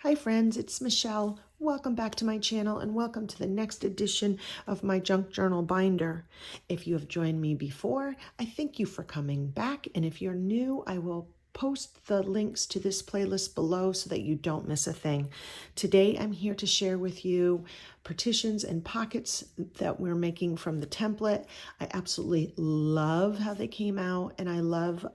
Hi friends, it's Michelle. Welcome back to my channel and welcome to the next edition of my junk journal binder. If you have joined me before, I thank you for coming back, and if you're new, I will post the links to this playlist below so that you don't miss a thing. Today I'm here to share with you partitions and pockets that we're making from the template. I absolutely love how they came out, and I love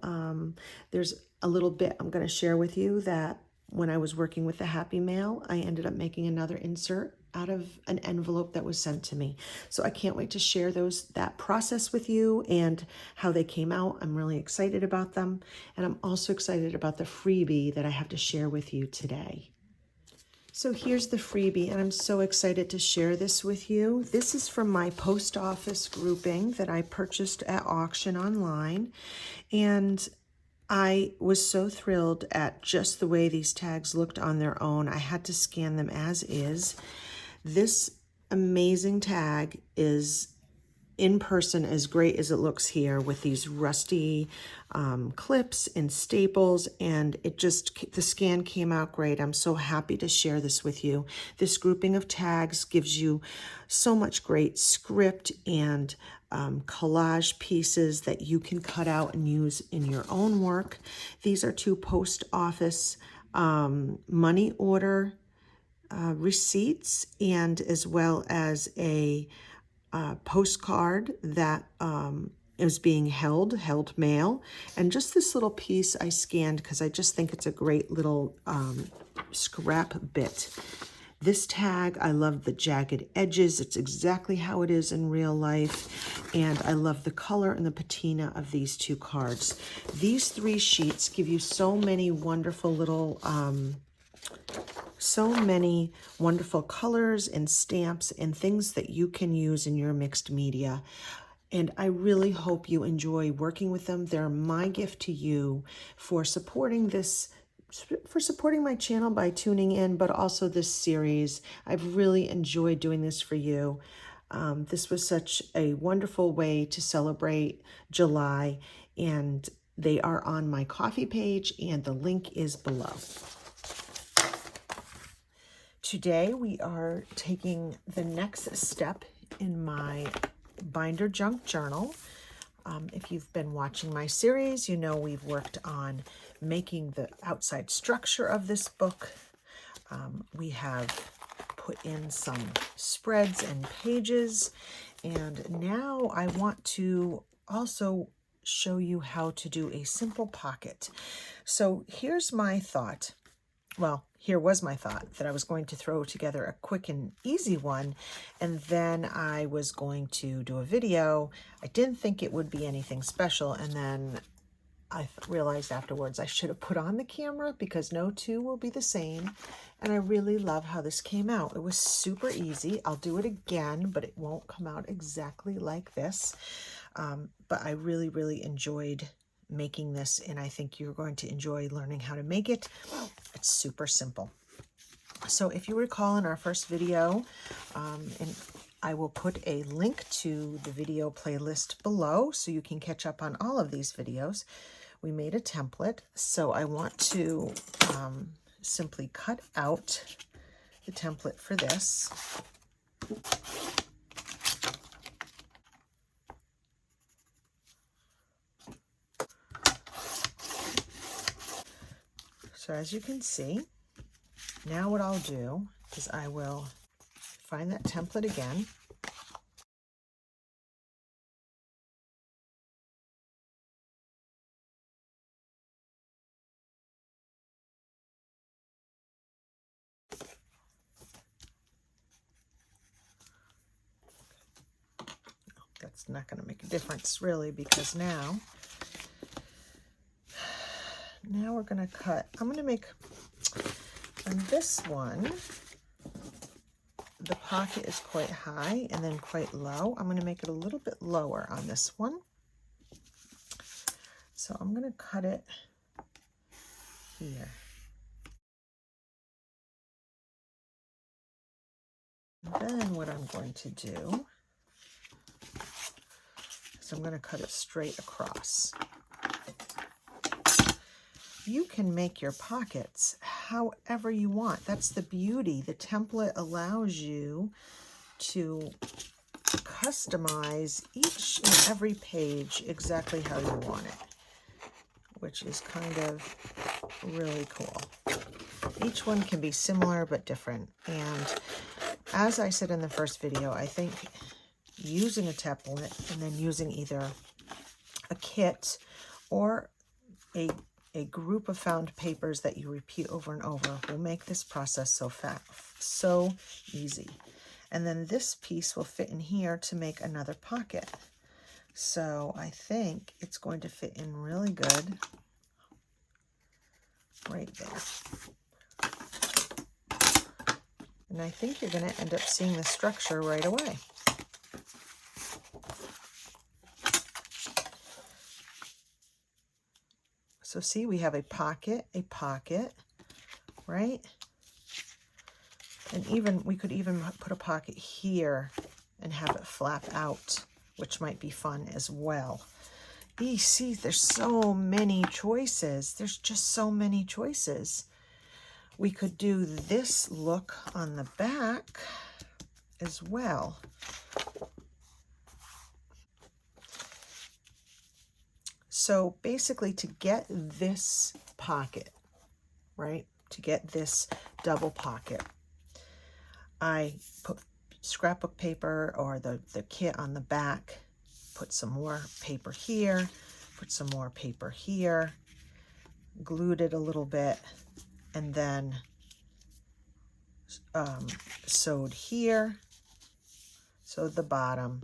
there's a little bit I'm going to share with you that when I was working with the Happy Mail, I ended up making another insert out of an envelope that was sent to me. So I can't wait to share that process with you and how they came out. I'm really excited about them. And I'm also excited about the freebie that I have to share with you today. So here's the freebie, and I'm so excited to share this with you. This is from my post office grouping that I purchased at auction online. And I was so thrilled at just the way these tags looked on their own. I had to scan them as is. This amazing tag is in person as great as it looks here with these rusty clips and staples, and the scan came out great. I'm so happy to share this with you. This grouping of tags gives you so much great script and collage pieces that you can cut out and use in your own work. These are two post office money order receipts, and as well as a postcard that is being held mail, and just this little piece I scanned because I just think it's a great little scrap bit. This tag, I love the jagged edges. It's exactly how it is in real life, and I love the color and the patina of these two cards. These three sheets give you so many wonderful little colors and stamps and things that you can use in your mixed media. And I really hope you enjoy working with them. They're my gift to you for supporting my channel by tuning in, but also this series. I've really enjoyed doing this for you. This was such a wonderful way to celebrate July, and they are on my Ko-fi page, and the link is below. Today we are taking the next step in my binder junk journal. If you've been watching my series, you know we've worked on making the outside structure of this book. We have put in some spreads and pages, and now I want to also show you how to do a simple pocket. So here's my thought. Well, here was my thought that I was going to throw together a quick and easy one, and then I was going to do a video. I didn't think it would be anything special, and then I realized afterwards I should have put on the camera because no two will be the same, and I really love how this came out. It was super easy. I'll do it again, but it won't come out exactly like this, but I really, really enjoyed making this, and I think you're going to enjoy learning how to make it. It's super simple. So if you recall in our first video, and I will put a link to the video playlist below so you can catch up on all of these videos. We made a template, so I want to simply cut out the template for this. So as you can see, now what I'll do is I will find that template again. That's not going to make a difference really, because now we're going to cut. I'm going to make on this one, the pocket is quite high and then quite low. I'm going to make it a little bit lower on this one. So I'm going to cut it here. And then what I'm going to do is I'm going to cut it straight across. you can make your pockets however you want. That's the beauty. The template allows you to customize each and every page exactly how you want it, which is kind of really cool. Each one can be similar but different. And as I said in the first video, I think using a template and then using either a kit or a group of found papers that you repeat over and over will make this process so easy. And then this piece will fit in here to make another pocket. So I think it's going to fit in really good right there. And I think you're going to end up seeing the structure right away. So see, we have a pocket, right? And even we could even put a pocket here and have it flap out, which might be fun as well. See, there's so many choices. There's just so many choices. We could do this look on the back as well. So basically, to get this pocket, right, to get this double pocket, I put scrapbook paper or the kit on the back, put some more paper here, put some more paper here, glued it a little bit, and then sewed here, sewed the bottom,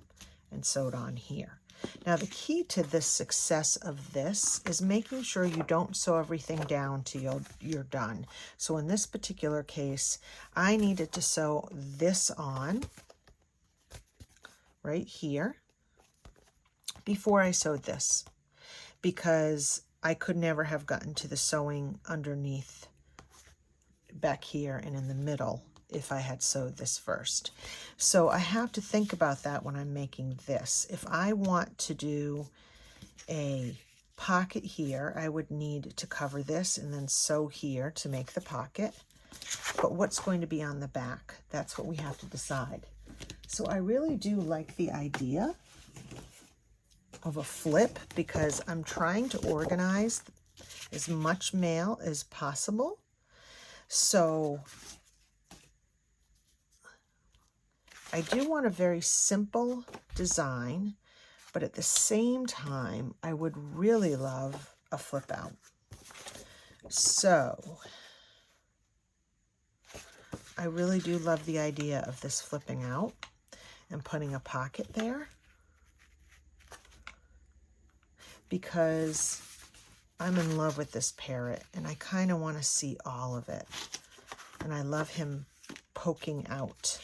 and sewed on here. Now the key to the success of this is making sure you don't sew everything down till you're done. So in this particular case, I needed to sew this on right here before I sewed this, because I could never have gotten to the sewing underneath back here and in the middle if I had sewed this first. So I have to think about that when I'm making this. If I want to do a pocket here, I would need to cover this and then sew here to make the pocket. But what's going to be on the back? That's what we have to decide. So I really do like the idea of a flip, because I'm trying to organize as much mail as possible. So I do want a very simple design, but at the same time, I would really love a flip out. So I really do love the idea of this flipping out and putting a pocket there, because I'm in love with this parrot and I kind of want to see all of it. And I love him poking out.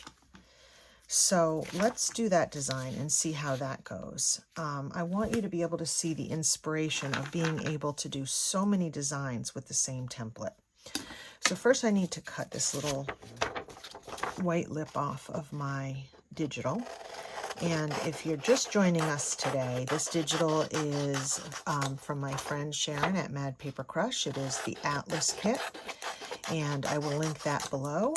So let's do that design and see how that goes. I want you to be able to see the inspiration of being able to do so many designs with the same template. So first I need to cut this little white lip off of my digital. And if you're just joining us today, this digital is from my friend Sharon at Mad Paper Crush. It is the Atlas kit, and I will link that below.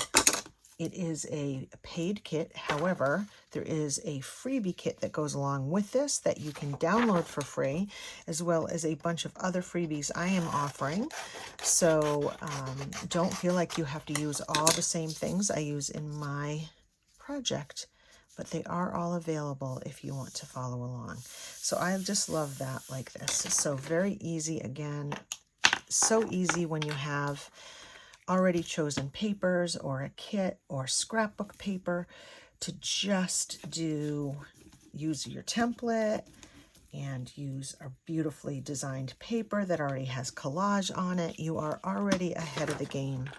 It is a paid kit. However, there is a freebie kit that goes along with this that you can download for free, as well as a bunch of other freebies I am offering. So don't feel like you have to use all the same things I use in my project, but they are all available if you want to follow along. So I just love that like this. So very easy again. So easy when you have already chosen papers or a kit or scrapbook paper to just use your template and use a beautifully designed paper that already has collage on it. You are already ahead of the game.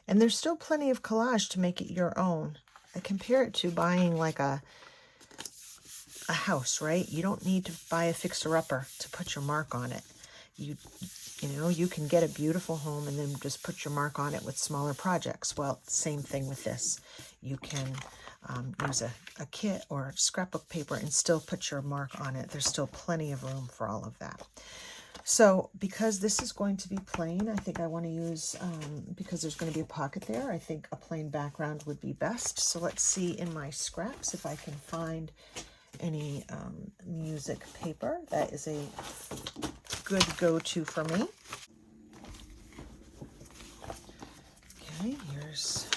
And there's still plenty of collage to make it your own. I compare it to buying like a house, right? You don't need to buy a fixer-upper to put your mark on it. You know, you can get a beautiful home and then just put your mark on it with smaller projects. Well, same thing with this. You can use a kit or scrapbook paper and still put your mark on it. There's still plenty of room for all of that. So because this is going to be plain, I think I want to use, because there's going to be a pocket there, I think a plain background would be best. So let's see in my scraps if I can find any music paper. That is a good go-to for me. Okay, here's...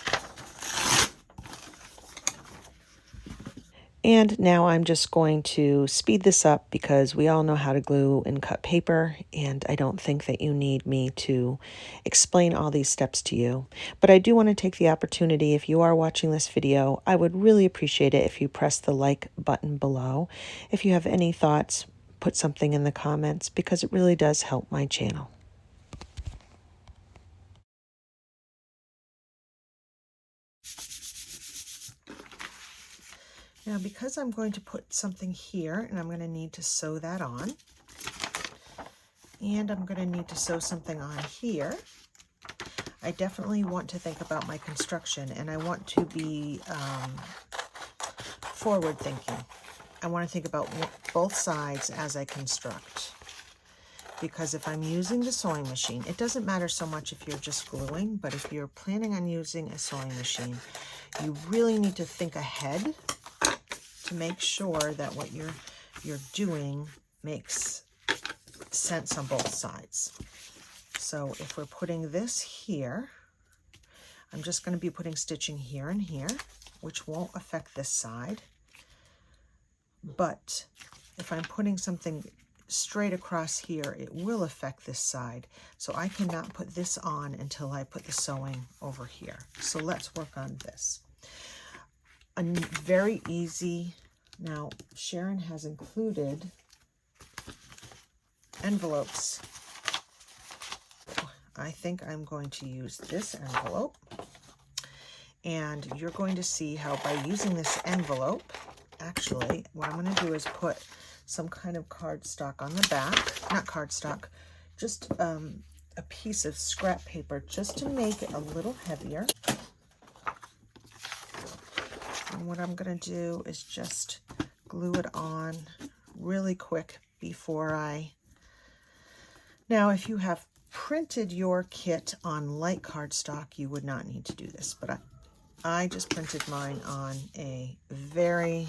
And now I'm just going to speed this up because we all know how to glue and cut paper, and I don't think that you need me to explain all these steps to you. But I do want to take the opportunity, if you are watching this video, I would really appreciate it if you press the like button below. If you have any thoughts, put something in the comments because it really does help my channel. Now, because I'm going to put something here, and I'm going to need to sew that on, and I'm going to need to sew something on here, I definitely want to think about my construction, and I want to be forward thinking. I want to think about both sides as I construct. Because if I'm using the sewing machine, it doesn't matter so much if you're just gluing, but if you're planning on using a sewing machine, you really need to think ahead to make sure that what you're doing makes sense on both sides. So if we're putting this here, I'm just going to be putting stitching here and here, which won't affect this side. But if I'm putting something straight across here, it will affect this side. So I cannot put this on until I put the sewing over here. So let's work on this. A very easy, now Sharon has included envelopes. I think I'm going to use this envelope, and you're going to see how by using this envelope, actually what I'm going to do is put some kind of cardstock on the back, not cardstock, just a piece of scrap paper just to make it a little heavier. And what I'm going to do is just glue it on really quick before I... Now, if you have printed your kit on light cardstock, you would not need to do this, but I just printed mine on a very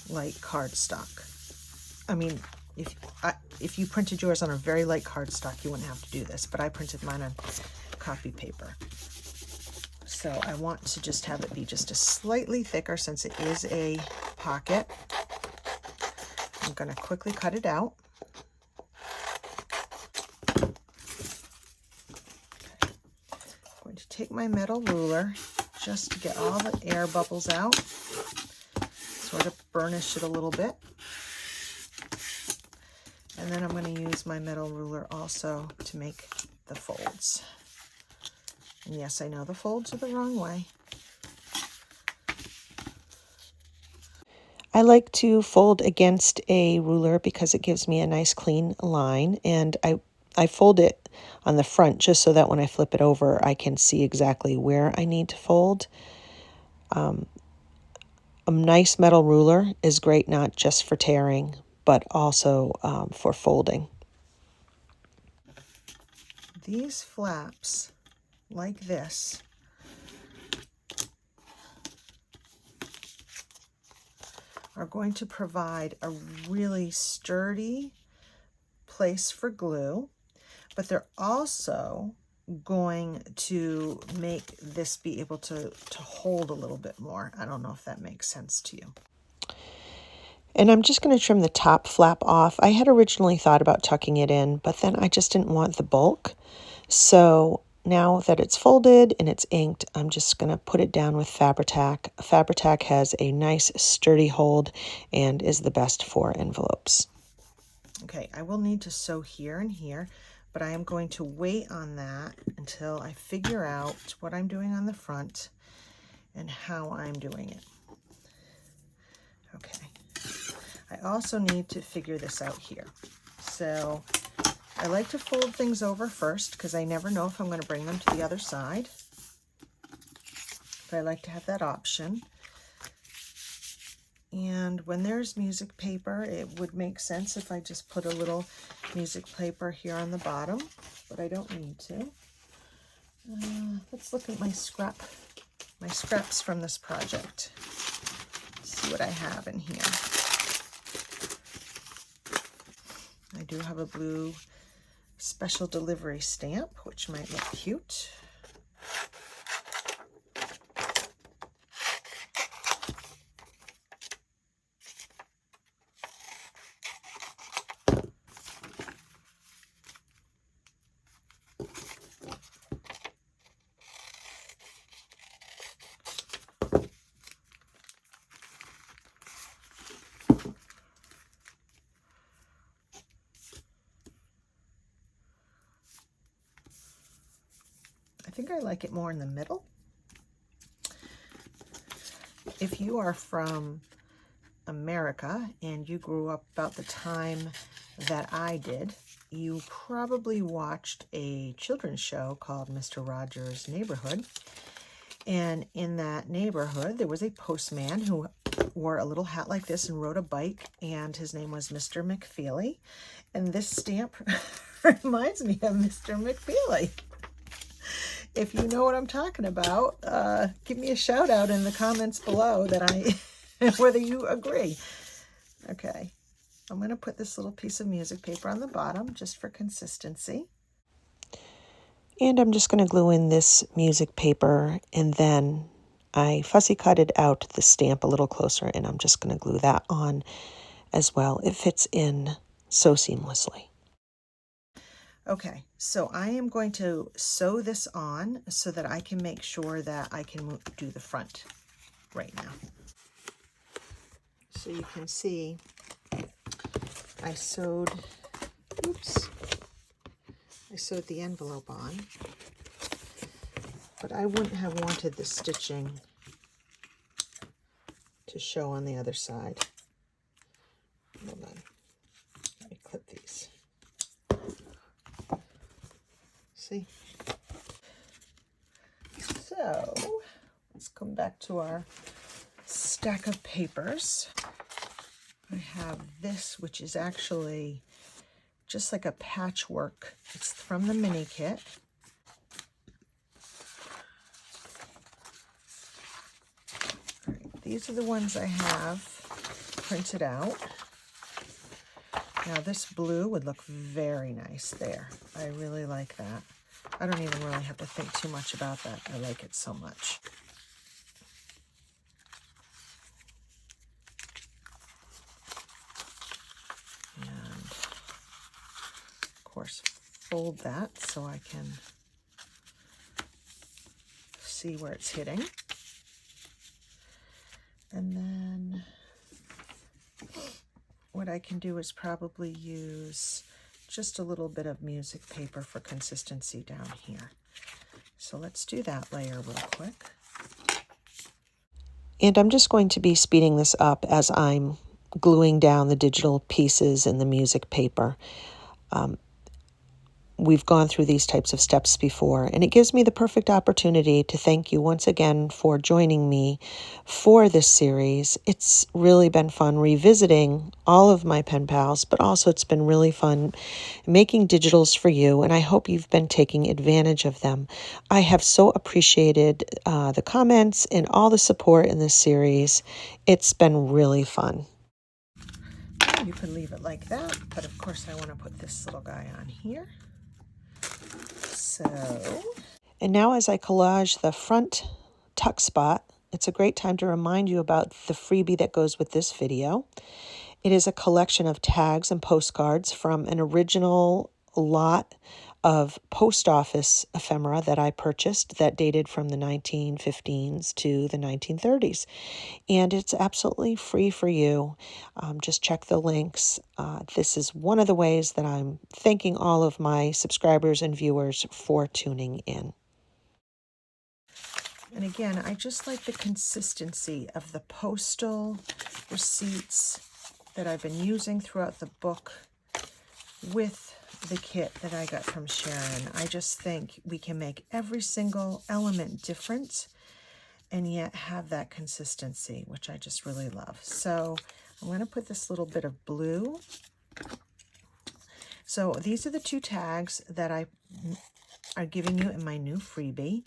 light cardstock. I mean, if you printed yours on a very light cardstock, you wouldn't have to do this, but I printed mine on copy paper. So I want to just have it be just a slightly thicker since it is a pocket. I'm going to quickly cut it out. Okay. I'm going to take my metal ruler just to get all the air bubbles out, sort of burnish it a little bit. And then I'm going to use my metal ruler also to make the folds. And yes, I know the folds are the wrong way. I like to fold against a ruler because it gives me a nice clean line, and I fold it on the front just so that when I flip it over I can see exactly where I need to fold. A nice metal ruler is great not just for tearing but also for folding. These flaps like this are going to provide a really sturdy place for glue, but they're also going to make this be able to hold a little bit more. I don't know if that makes sense to you. And I'm just going to trim the top flap off. I had originally thought about tucking it in, but then I just didn't want the bulk. So now that it's folded and it's inked, I'm just going to put it down with Fabri-Tac. Fabri-Tac has a nice sturdy hold and is the best for envelopes. Okay, I will need to sew here and here, but I am going to wait on that until I figure out what I'm doing on the front and how I'm doing it. Okay. I also need to figure this out here. So I like to fold things over first because I never know if I'm going to bring them to the other side. But I like to have that option. And when there's music paper, it would make sense if I just put a little music paper here on the bottom, but I don't need to. Let's look at my scraps from this project. See what I have in here. I do have a blue special delivery stamp, which might look cute. I think I like it more in the middle. If you are from America and you grew up about the time that I did, you probably watched a children's show called Mr. Rogers' Neighborhood. And in that neighborhood, there was a postman who wore a little hat like this and rode a bike, and his name was Mr. McFeely. And this stamp reminds me of Mr. McFeely. If you know what I'm talking about, give me a shout out in the comments below whether you agree. Okay, I'm going to put this little piece of music paper on the bottom just for consistency. And I'm just going to glue in this music paper, and then I fussy cutted out the stamp a little closer, and I'm just going to glue that on as well. It fits in so seamlessly. Okay, so I am going to sew this on so that I can make sure that I can do the front right now. So you can see I sewed the envelope on, but I wouldn't have wanted the stitching to show on the other side. Hold on, let me clip these. See? So let's come back to our stack of papers. I have this, which is actually just like a patchwork. It's from the mini kit. All right, these are the ones I have printed out. Now this blue would look very nice there. I really like that. I don't even really have to think too much about that. I like it so much. And of course, fold that so I can see where it's hitting. And then what I can do is probably use just a little bit of music paper for consistency down here. So let's do that layer real quick. And I'm just going to be speeding this up as I'm gluing down the digital pieces in the music paper. We've gone through these types of steps before, and it gives me the perfect opportunity to thank you once again for joining me for this series. It's really been fun revisiting all of my pen pals, but also it's been really fun making digitals for you, and I hope you've been taking advantage of them. I have so appreciated the comments and all the support in this series. It's been really fun. You could leave it like that, but of course I want to put this little guy on here. And now as I collage the front tuck spot, it's a great time to remind you about the freebie that goes with this video. It is a collection of tags and postcards from an original lot of post office ephemera that I purchased that dated from the 1915s to the 1930s. And it's absolutely free for you. Just check the links. This is one of the ways that I'm thanking all of my subscribers and viewers for tuning in. And again, I just like the consistency of the postal receipts that I've been using throughout the book with the kit that I got from Sharon. I just think we can make every single element different and yet have that consistency, which I just really love. So I'm going to put this little bit of blue. So these are the two tags that I are giving you in my new freebie.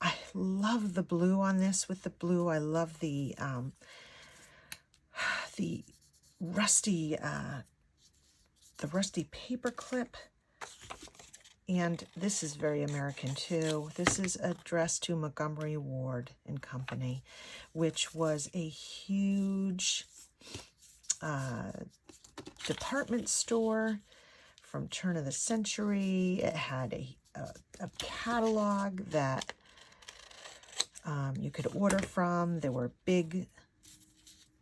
I love the blue on this. With the blue, I love the rusty paper clip. And this is very American too. This is addressed to Montgomery Ward and Company, which was a huge department store from turn of the century. It had a catalog that you could order from. There were big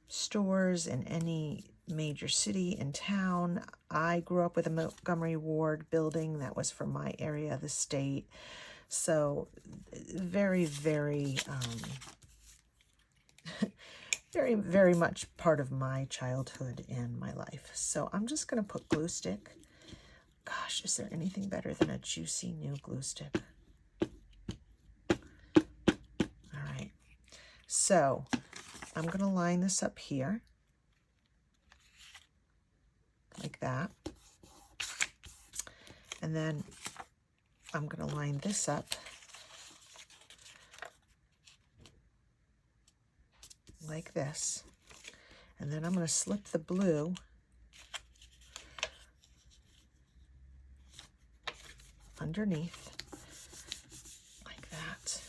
stores in any major city in town. I grew up with a Montgomery Ward building that was from my area of the state. So very, very, very, very much part of my childhood and my life. So I'm just going to put glue stick. Gosh, is there anything better than a juicy new glue stick? All right. So I'm going to line this up here like that. And then I'm going to line this up like this. And then I'm going to slip the blue underneath like that.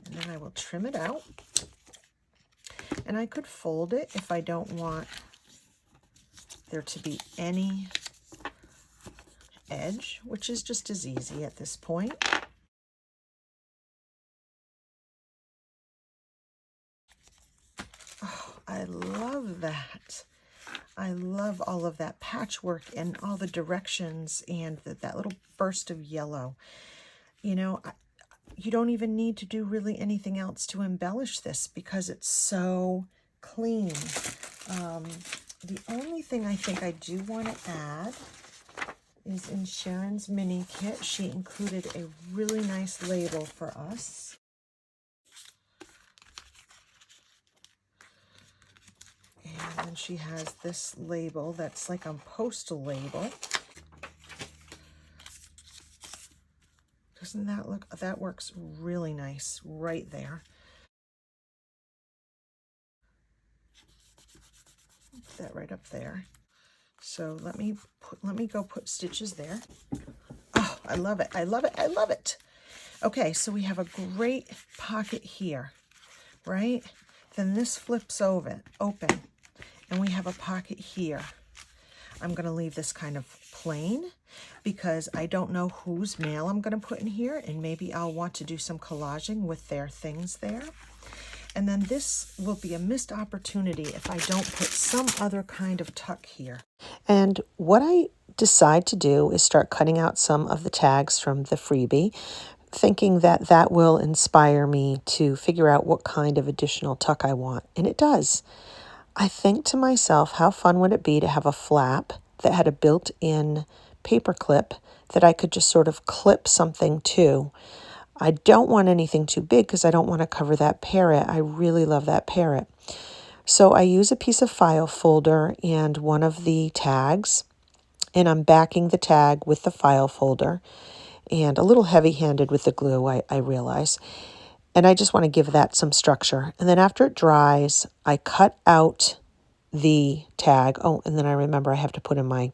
And then I will trim it out. And I could fold it if I don't want there to be any edge, which is just as easy at this point. Oh, I love that. I love all of that patchwork and all the directions and that little burst of yellow. You know, you don't even need to do really anything else to embellish this because it's so clean. The only thing I think I do want to add is in Sharon's mini kit, she included a really nice label for us. And then she has this label that's like a postal label. Doesn't that look, that works really nice right there. Put that right up there. So let me go put stitches there. Oh, I love it. I love it. I love it. Okay, so we have a great pocket here, right? Then this flips open, and we have a pocket here. I'm going to leave this kind of plain because I don't know whose mail I'm going to put in here, and maybe I'll want to do some collaging with their things there. And then this will be a missed opportunity if I don't put some other kind of tuck here. And what I decide to do is start cutting out some of the tags from the freebie, thinking that that will inspire me to figure out what kind of additional tuck I want. And it does. I think to myself, how fun would it be to have a flap that had a built-in paper clip that I could just sort of clip something to. I don't want anything too big because I don't want to cover that parrot. I really love that parrot. So I use a piece of file folder and one of the tags, and I'm backing the tag with the file folder, and a little heavy-handed with the glue, I realize. And I just want to give that some structure. And then after it dries, I cut out the tag. Oh, and then I remember I have to put in my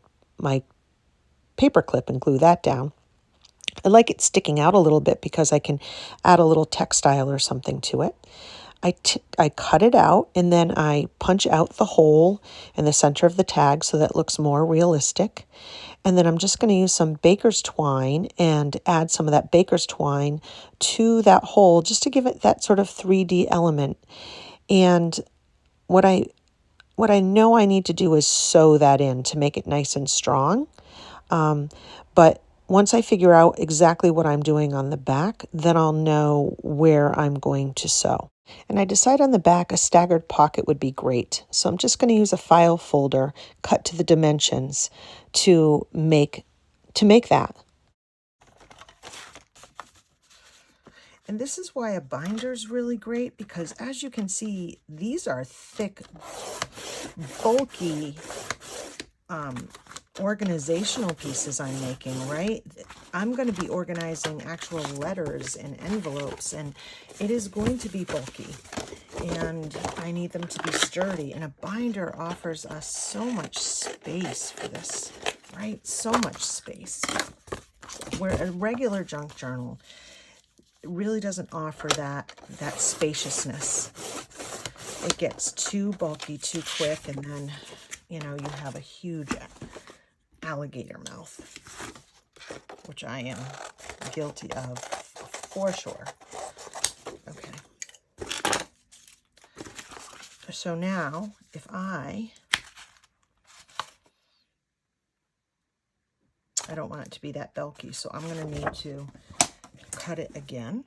paper clip and glue that down. I like it sticking out a little bit because I can add a little textile or something to it. I cut it out, and then I punch out the hole in the center of the tag so that it looks more realistic. And then I'm just going to use some baker's twine and add some of that baker's twine to that hole just to give it that sort of 3D element. And what I know I need to do is sew that in to make it nice and strong. But once I figure out exactly what I'm doing on the back, then I'll know where I'm going to sew. And I decide on the back a staggered pocket would be great. So I'm just going to use a file folder cut to the dimensions to make that. And this is why a binder is really great, because as you can see, these are thick, bulky organizational pieces I'm making, right? I'm going to be organizing actual letters and envelopes, and it is going to be bulky, and I need them to be sturdy, and a binder offers us so much space for this, right? So much space. Where a regular junk journal really doesn't offer that spaciousness. It gets too bulky too quick, and then, you know, you have a huge alligator mouth, which I am guilty of for sure. Okay. So now, if I don't want it to be that bulky, so I'm going to need to cut it again.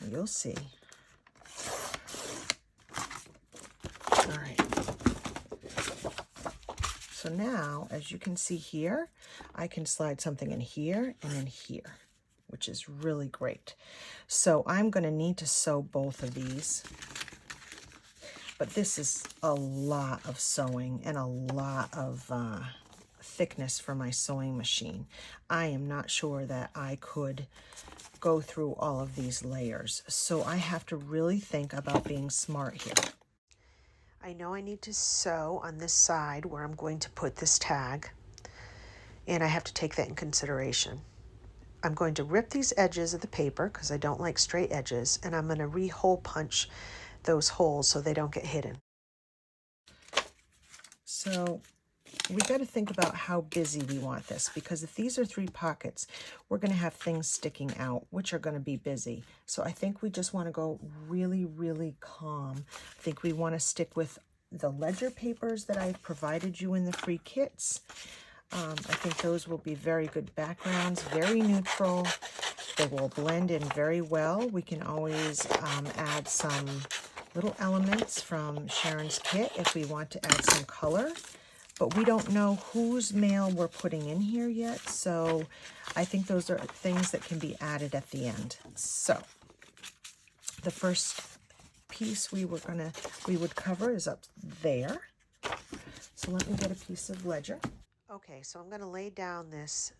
You'll see. All right. So now, as you can see here, I can slide something in here and in here, which is really great. So I'm going to need to sew both of these. But this is a lot of sewing and a lot of thickness for my sewing machine. I am not sure that I could go through all of these layers. So I have to really think about being smart here. I know I need to sew on this side where I'm going to put this tag, and I have to take that in consideration. I'm going to rip these edges of the paper because I don't like straight edges, and I'm going to re-hole punch those holes so they don't get hidden. So we got to think about how busy we want this, because if these are 3 pockets, we're going to have things sticking out, which are going to be busy. So I think we just want to go really, really calm. I think we want to stick with the ledger papers that I've provided you in the free kits. I think those will be very good backgrounds, very neutral. They will blend in very well. We can always add some little elements from Sharon's kit if we want to add some color. But we don't know whose mail we're putting in here yet, so I think those are things that can be added at the end. So the first piece we would cover is up there. So let me get a piece of ledger. Okay, so I'm going to lay down this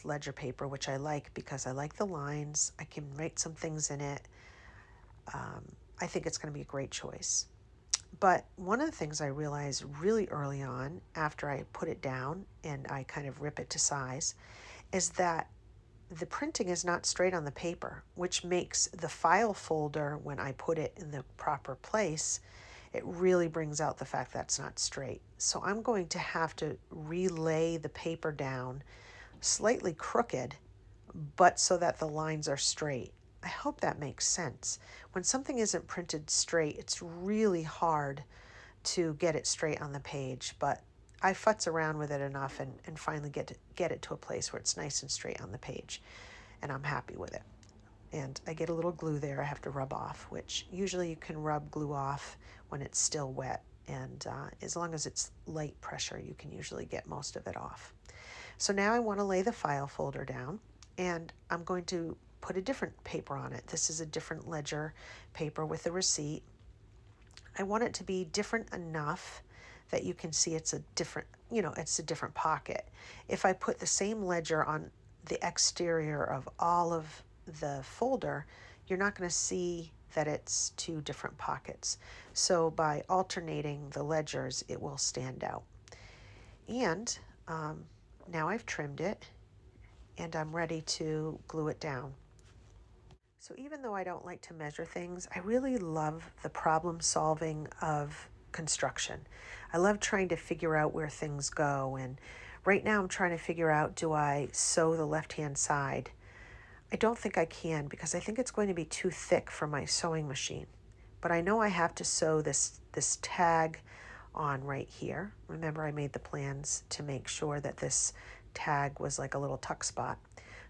ledger paper, which I like because I like the lines. I can write some things in it. I think it's going to be a great choice. But one of the things I realized really early on, after I put it down and I kind of rip it to size, is that the printing is not straight on the paper, which makes the file folder, when I put it in the proper place, it really brings out the fact that it's not straight. So I'm going to have to relay the paper down slightly crooked, but so that the lines are straight. I hope that makes sense. When something isn't printed straight, it's really hard to get it straight on the page, but I futz around with it enough and finally get it to a place where it's nice and straight on the page, and I'm happy with it. And I get a little glue there I have to rub off, which usually you can rub glue off when it's still wet, and as long as it's light pressure, you can usually get most of it off. So now I want to lay the file folder down, and I'm going to put a different paper on it. This is a different ledger paper with a receipt. I want it to be different enough that you can see it's a different, it's a different pocket. If I put the same ledger on the exterior of all of the folder, you're not going to see that it's 2 different pockets. So by alternating the ledgers, it will stand out. And now I've trimmed it, and I'm ready to glue it down. So even though I don't like to measure things, I really love the problem solving of construction. I love trying to figure out where things go, and right now I'm trying to figure out, do I sew the left-hand side? I don't think I can, because I think it's going to be too thick for my sewing machine. But I know I have to sew this tag on right here. Remember, I made the plans to make sure that this tag was like a little tuck spot.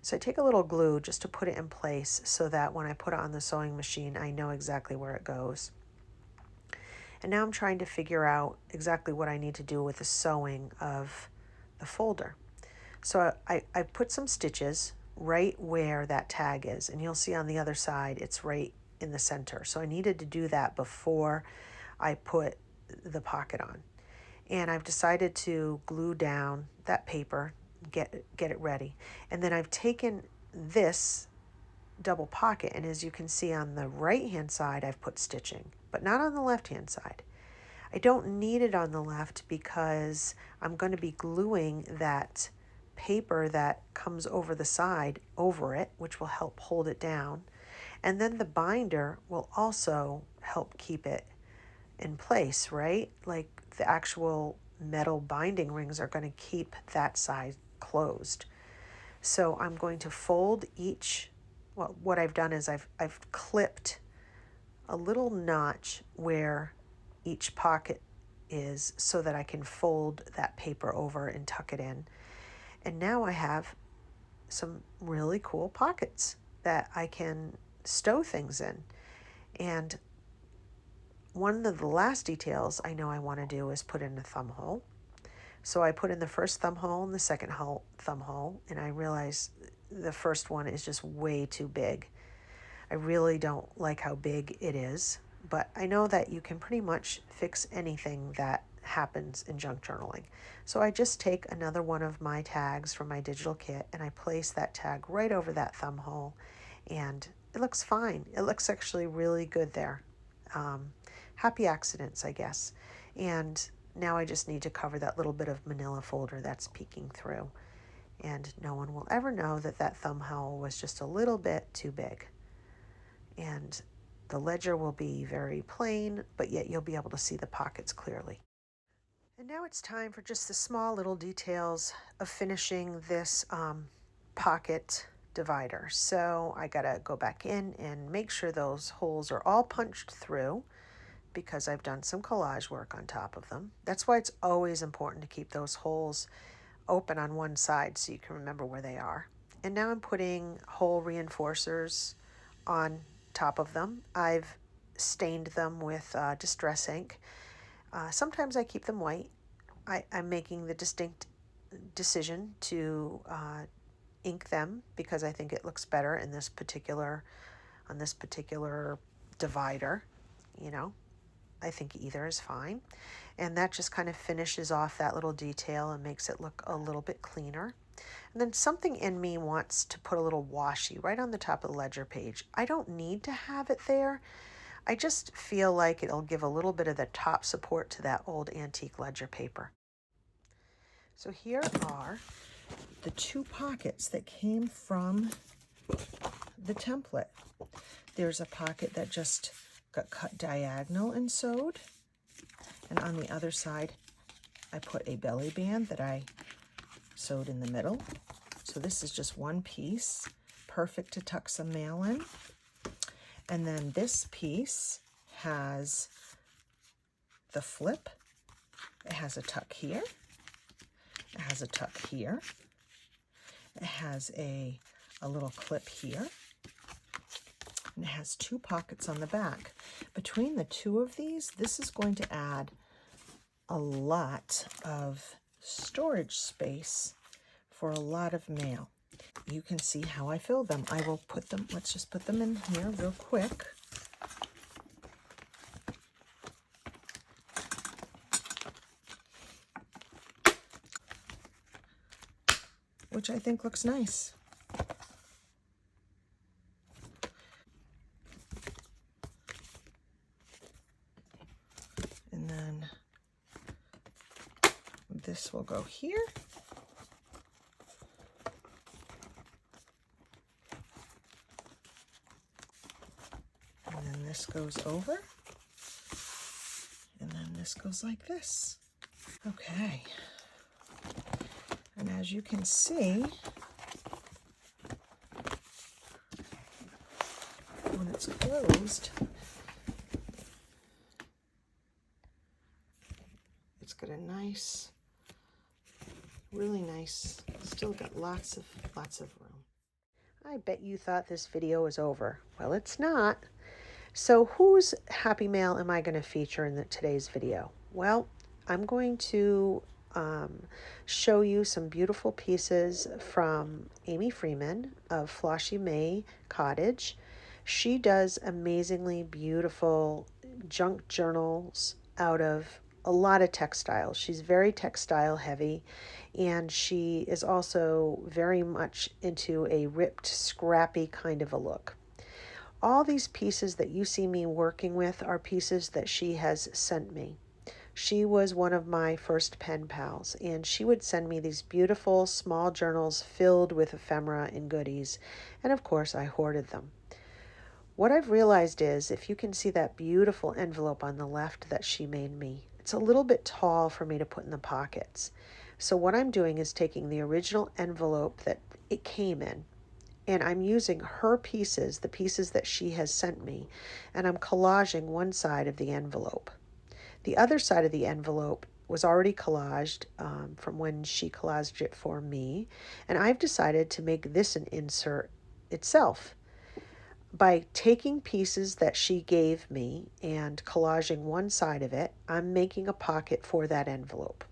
So I take a little glue just to put it in place so that when I put it on the sewing machine, I know exactly where it goes. And now I'm trying to figure out exactly what I need to do with the sewing of the folder. So I put some stitches right where that tag is. And you'll see on the other side, it's right in the center. So I needed to do that before I put the pocket on. And I've decided to glue down that paper, get it ready. And then I've taken this double pocket, and as you can see on the right hand side, I've put stitching, but not on the left hand side. I don't need it on the left because I'm going to be gluing that paper that comes over the side over it, which will help hold it down. And then the binder will also help keep it in place, right? Like the actual metal binding rings are going to keep that side closed. So I'm going to fold each, well, what I've done is I've clipped a little notch where each pocket is so that I can fold that paper over and tuck it in. And now I have some really cool pockets that I can stow things in. And one of the last details I know I want to do is put in a thumb hole. So I put in the first thumb hole and the second thumb hole, and I realized the first one is just way too big. I really don't like how big it is, but I know that you can pretty much fix anything that happens in junk journaling. So I just take another one of my tags from my digital kit and I place that tag right over that thumb hole, and it looks fine. It looks actually really good there. Happy accidents, I guess. And now I just need to cover that little bit of manila folder that's peeking through. And no one will ever know that that thumb hole was just a little bit too big. And the ledger will be very plain, but yet you'll be able to see the pockets clearly. And now it's time for just the small little details of finishing this pocket divider. So I gotta go back in and make sure those holes are all punched through, because I've done some collage work on top of them. That's why it's always important to keep those holes open on one side so you can remember where they are. And now I'm putting hole reinforcers on top of them. I've stained them with distress ink. Sometimes I keep them white. I'm making the distinct decision to ink them because I think it looks better in this particular, on this particular divider, you know. I think either is fine. And that just kind of finishes off that little detail and makes it look a little bit cleaner. And then something in me wants to put a little washi right on the top of the ledger page. I don't need to have it there. I just feel like it'll give a little bit of the top support to that old antique ledger paper. So here are the two pockets that came from the template. There's a pocket that just got cut diagonal and sewed, and on the other side I put a belly band that I sewed in the middle. So this is just one piece, perfect to tuck some mail in. And then this piece has the flip. It has a tuck here, it has a tuck here, it has a little clip here, and it has two pockets on the back. Between the two of these, this is going to add a lot of storage space for a lot of mail. You can see how I fill them. I will put them, let's just put them in here real quick. Which I think looks nice. And then this will go here. And then this goes over. And then this goes like this. Okay. And as you can see, when it's closed, it's got a nice, really nice, still got lots of room. I bet you thought this video was over. Well, it's not. So whose happy mail am I going to feature in today's video? Well, I'm going to show you some beautiful pieces from Amy Freeman of Floshy Mae Cottage. She does amazingly beautiful junk journals out of a lot of textiles. She's very textile heavy, and she is also very much into a ripped, scrappy kind of a look. All these pieces that you see me working with are pieces that she has sent me. She was one of my first pen pals, and she would send me these beautiful small journals filled with ephemera and goodies, and of course I hoarded them. What I've realized is, if you can see that beautiful envelope on the left that she made me, it's a little bit tall for me to put in the pockets. So what I'm doing is taking the original envelope that it came in, and I'm using her pieces, the pieces that she has sent me, and I'm collaging one side of the envelope. The other side of the envelope was already collaged from when she collaged it for me, and I've decided to make this an insert itself. By taking pieces that she gave me and collaging one side of it, I'm making a pocket for that envelope.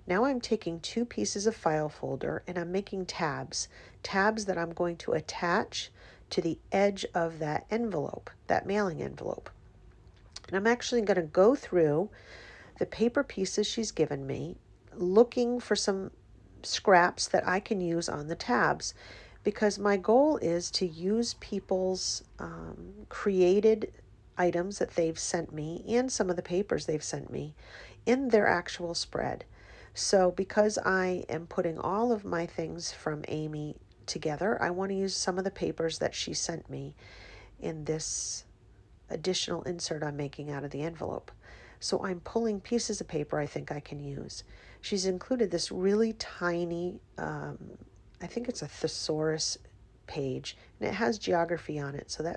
Now I'm taking two pieces of file folder and I'm making tabs that I'm going to attach to the edge of that envelope, that mailing envelope. And I'm actually going to go through the paper pieces she's given me, looking for some scraps that I can use on the tabs, because my goal is to use people's created items that they've sent me and some of the papers they've sent me in their actual spread. So because I am putting all of my things from Amy together, I want to use some of the papers that she sent me in this additional insert I'm making out of the envelope. So I'm pulling pieces of paper I think I can use. She's included this really tiny, I think it's a thesaurus page, and it has geography on it, so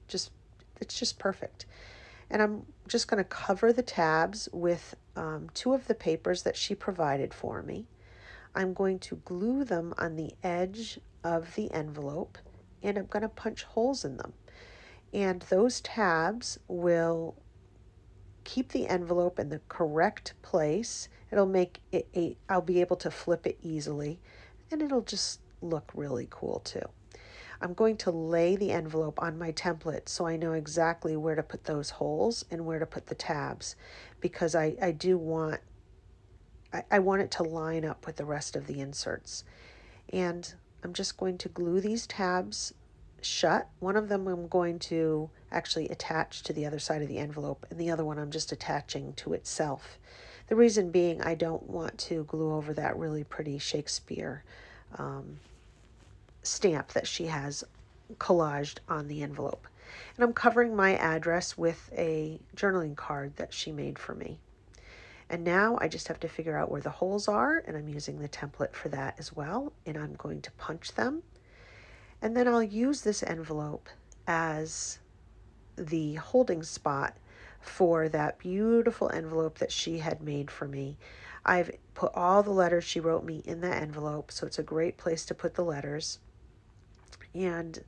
it's just perfect. And I'm just going to cover the tabs with two of the papers that she provided for me. I'm going to glue them on the edge of the envelope, and I'm going to punch holes in them. And those tabs will keep the envelope in the correct place. It'll make it I'll be able to flip it easily, and it'll just look really cool too. I'm going to lay the envelope on my template so I know exactly where to put those holes and where to put the tabs, because I want it to line up with the rest of the inserts. And I'm just going to glue these tabs shut. One of them I'm going to actually attach to the other side of the envelope, and the other one I'm just attaching to itself. The reason being, I don't want to glue over that really pretty Shakespeare stamp that she has collaged on the envelope. And I'm covering my address with a journaling card that she made for me. And now I just have to figure out where the holes are, and I'm using the template for that as well, and I'm going to punch them. And then I'll use this envelope as the holding spot for that beautiful envelope that she had made for me. I've put all the letters she wrote me in that envelope, so it's a great place to put the letters. And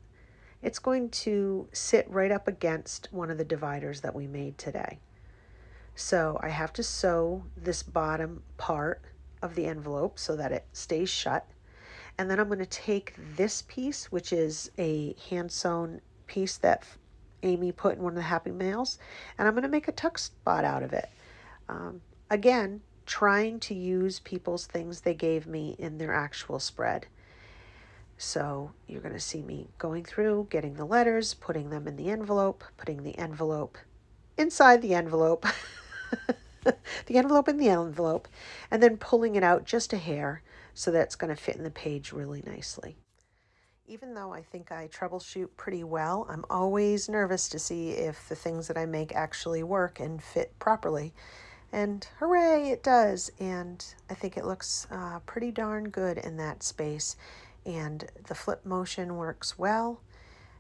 it's going to sit right up against one of the dividers that we made today. So I have to sew this bottom part of the envelope so that it stays shut. And then I'm going to take this piece, which is a hand-sewn piece that Amy put in one of the Happy Mails, and I'm going to make a tuck spot out of it. Again, trying to use people's things they gave me in their actual spread. So you're going to see me going through, getting the letters, putting them in the envelope, putting the envelope inside the envelope, the envelope in the envelope, and then pulling it out just a hair so that it's going to fit in the page really nicely. Even though I think I troubleshoot pretty well, I'm always nervous to see if the things that I make actually work and fit properly. And hooray, it does. And I think it looks pretty darn good in that space. And the flip motion works well.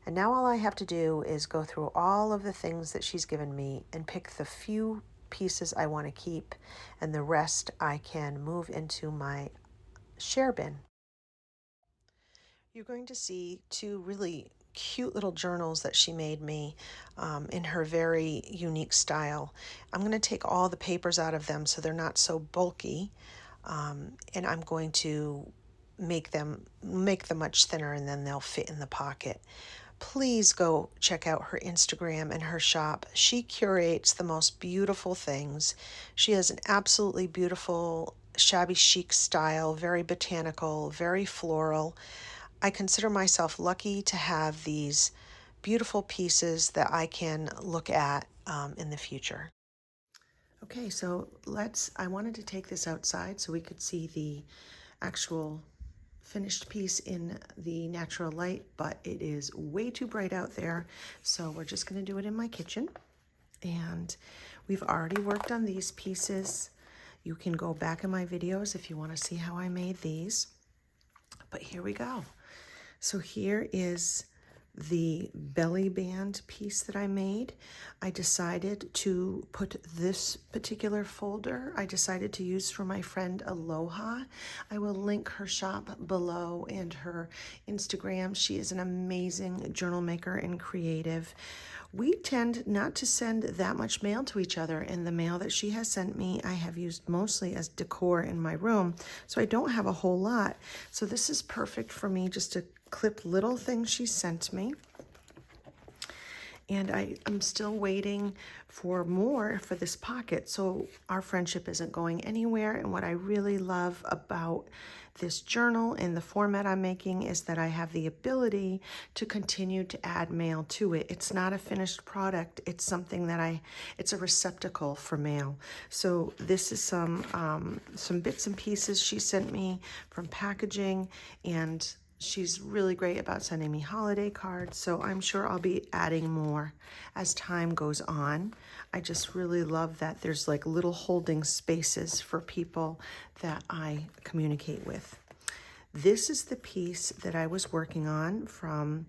And now all I have to do is go through all of the things that she's given me and pick the few pieces I want to keep, and the rest I can move into my share bin. You're going to see two really cute little journals that she made me in her very unique style. I'm going to take all the papers out of them so they're not so bulky. and I'm going to make them much thinner, and then they'll fit in the pocket. Please go check out her Instagram and her shop. She curates the most beautiful things. She has an absolutely beautiful shabby chic style, very botanical, very floral. I consider myself lucky to have these beautiful pieces that I can look at in the future. Okay, so I wanted to take this outside so we could see the actual finished piece in the natural light, but it is way too bright out there, so we're just going to do it in my kitchen. And we've already worked on these pieces. You can go back in my videos if you want to see how I made these, but here we go. So here is the belly band piece that I made. I decided to put this particular folder, I decided to use for my friend Aloha. I will link her shop below and her Instagram. She is an amazing journal maker and creative. We tend not to send that much mail to each other, and the mail that she has sent me I have used mostly as decor in my room, so I don't have a whole lot. So this is perfect for me just to clip little things she sent me. And I'm still waiting for more for this pocket, so our friendship isn't going anywhere. And what I really love about this journal and the format I'm making is that I have the ability to continue to add mail to it. It's not a finished product. It's something that it's a receptacle for mail. So this is some bits and pieces she sent me from packaging, and she's really great about sending me holiday cards, so I'm sure I'll be adding more as time goes on. I just really love that there's like little holding spaces for people that I communicate with. This is the piece that I was working on from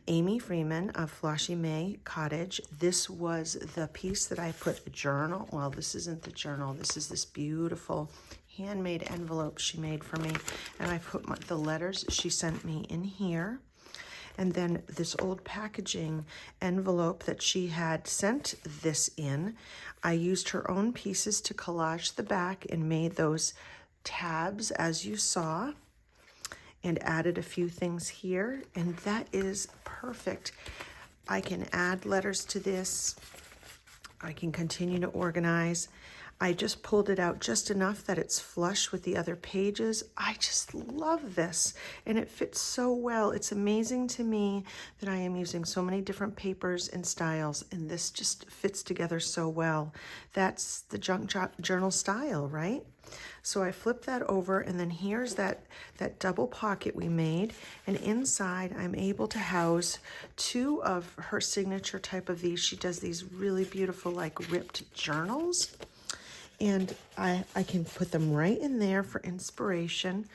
Amy Freeman of Floshy Mae Cottage. This was the piece that I put a journal. Well, this isn't the journal. This is this beautiful handmade envelope she made for me. And I put the letters she sent me in here. And then this old packaging envelope that she had sent this in, I used her own pieces to collage the back and made those tabs as you saw, and added a few things here, and that is perfect. I can add letters to this. I can continue to organize. I just pulled it out just enough that it's flush with the other pages. I just love this, and it fits so well. It's amazing to me that I am using so many different papers and styles, and this just fits together so well. That's the junk journal style, right? So I flip that over, and then here's that double pocket we made, and inside I'm able to house two of her signature type of these. She does these really beautiful like ripped journals, and I can put them right in there for inspiration.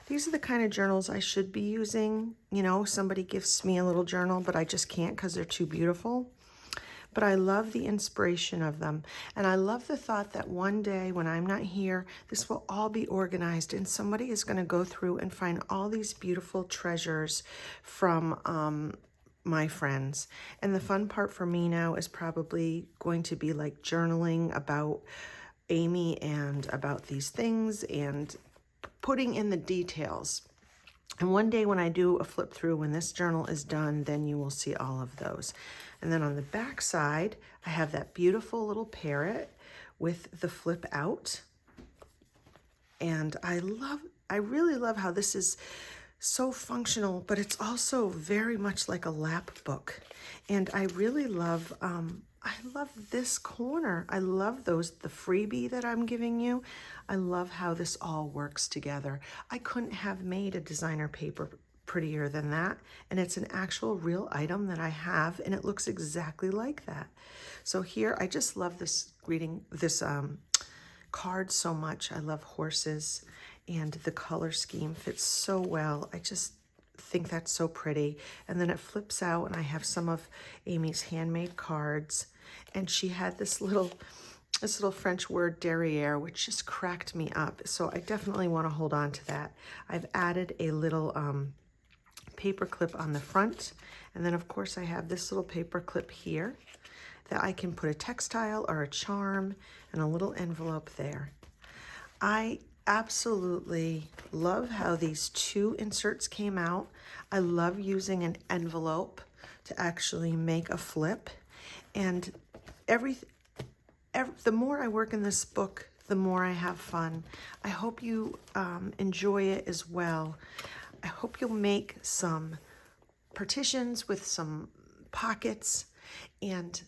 These are the kind of journals I should be using. You know, somebody gives me a little journal, but I just can't because they're too beautiful. But I love the inspiration of them. And I love the thought that one day when I'm not here, this will all be organized and somebody is going to go through and find all these beautiful treasures from my friends. And the fun part for me now is probably going to be like journaling about Amy and about these things and putting in the details. And one day when I do a flip through, when this journal is done, then you will see all of those. And then on the back side, I have that beautiful little parrot with the flip out. And I really love how this is so functional, but it's also very much like a lap book. And I really love, I love this corner. I love the freebie that I'm giving you. I love how this all works together. I couldn't have made a designer paper prettier than that. And it's an actual real item that I have, and it looks exactly like that. So here, I just love this card so much. I love horses, and the color scheme fits so well. I just think that's so pretty. And then it flips out, and I have some of Amy's handmade cards, and she had this little French word derriere, which just cracked me up. So I definitely want to hold on to that. I've added a little paper clip on the front, and then of course I have this little paper clip here that I can put a textile or a charm and a little envelope there. I absolutely love how these two inserts came out. I love using an envelope to actually make a flip. And the more I work in this book, the more I have fun. I hope you enjoy it as well. I hope you'll make some partitions with some pockets. And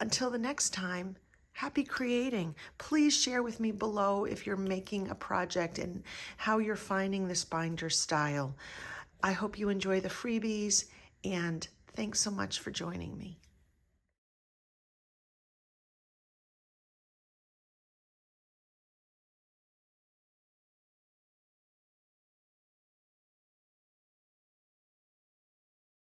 until the next time, happy creating. Please share with me below if you're making a project and how you're finding this binder style. I hope you enjoy the freebies, and thanks so much for joining me.